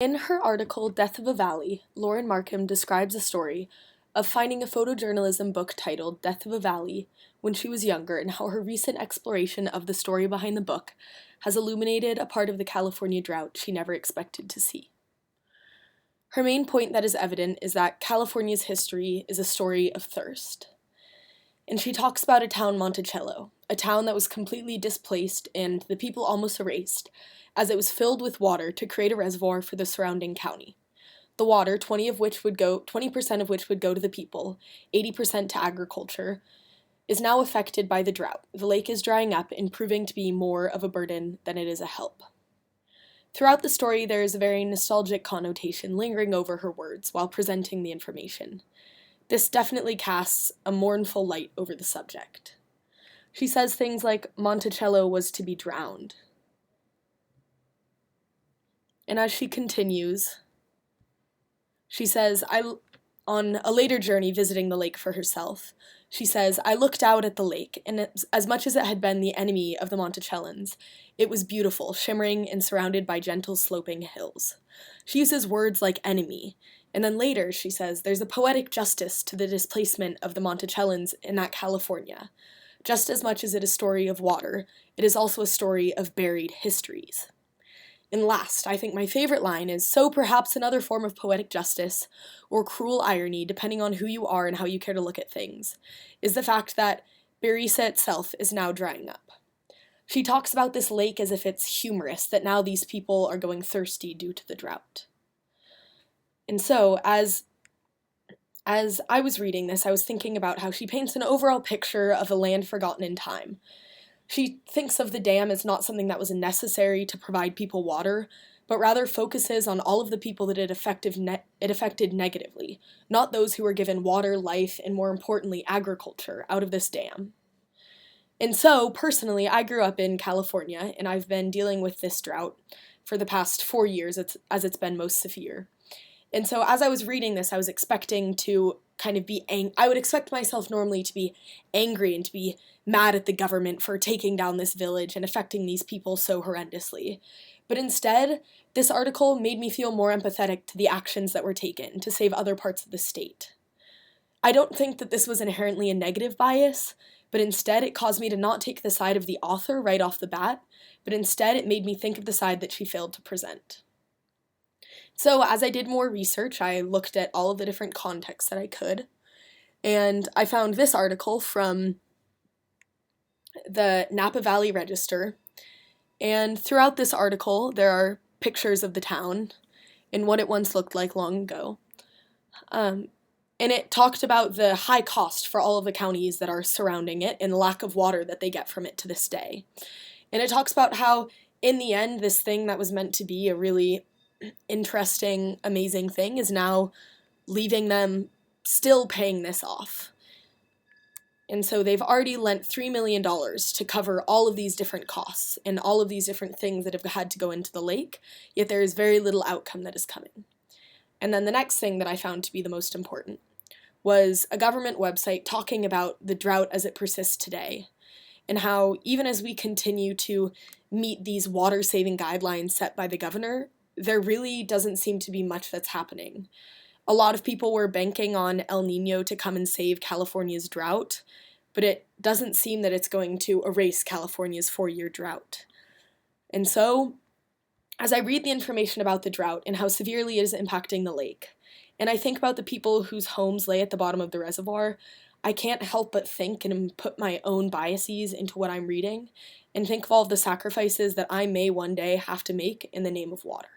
In her article, Death of a Valley, Lauren Markham describes a story of finding a photojournalism book titled Death of a Valley when she was younger and how her recent exploration of the story behind the book has illuminated a part of the California drought she never expected to see. Her main point that is evident is that California's history is a story of thirst. And she talks about a town, Monticello, a town that was completely displaced and the people almost erased, as it was filled with water to create a reservoir for the surrounding county. The water, 20% of which would go to the people, 80% to agriculture, is now affected by the drought. The lake is drying up and proving to be more of a burden than it is a help. Throughout the story, there is a very nostalgic connotation lingering over her words while presenting the information. This definitely casts a mournful light over the subject. She says things like, Monticello was to be drowned. And as she continues, she says, on a later journey visiting the lake for herself, she says, I looked out at the lake, and as much as it had been the enemy of the Monticellans, it was beautiful, shimmering and surrounded by gentle sloping hills. She uses words like enemy, and then later she says, there's a poetic justice to the displacement of the Monticellans in that California. Just as much as it is a story of water, it is also a story of buried histories. And last, I think my favorite line is, so perhaps another form of poetic justice, or cruel irony, depending on who you are and how you care to look at things, is the fact that Berisa itself is now drying up. She talks about this lake as if it's humorous, that now these people are going thirsty due to the drought. And so, as I was reading this, I was thinking about how she paints an overall picture of a land forgotten in time. She thinks of the dam as not something that was necessary to provide people water, but rather focuses on all of the people that it affected negatively, not those who were given water, life, and more importantly, agriculture out of this dam. And so, personally, I grew up in California, and I've been dealing with this drought for the past 4 years as it's been most severe. And so as I was reading this, I was expecting to kind of I would expect myself normally to be angry and to be mad at the government for taking down this village and affecting these people so horrendously. But instead, this article made me feel more empathetic to the actions that were taken to save other parts of the state. I don't think that this was inherently a negative bias, but instead it caused me to not take the side of the author right off the bat, but instead it made me think of the side that she failed to present. So as I did more research, I looked at all of the different contexts that I could, and I found this article from the Napa Valley Register, and throughout this article there are pictures of the town and what it once looked like long ago. And it talked about the high cost for all of the counties that are surrounding it and the lack of water that they get from it to this day. And it talks about how, in the end, this thing that was meant to be a really interesting, amazing thing is now leaving them still paying this off. And so they've already lent $3 million to cover all of these different costs and all of these different things that have had to go into the lake, yet there is very little outcome that is coming. And then the next thing that I found to be the most important was a government website talking about the drought as it persists today, and how even as we continue to meet these water-saving guidelines set by the governor, there really doesn't seem to be much that's happening. A lot of people were banking on El Niño to come and save California's drought, but it doesn't seem that it's going to erase California's 4-year drought. And so, as I read the information about the drought and how severely it is impacting the lake, and I think about the people whose homes lay at the bottom of the reservoir, I can't help but think and put my own biases into what I'm reading, and think of all of the sacrifices that I may one day have to make in the name of water.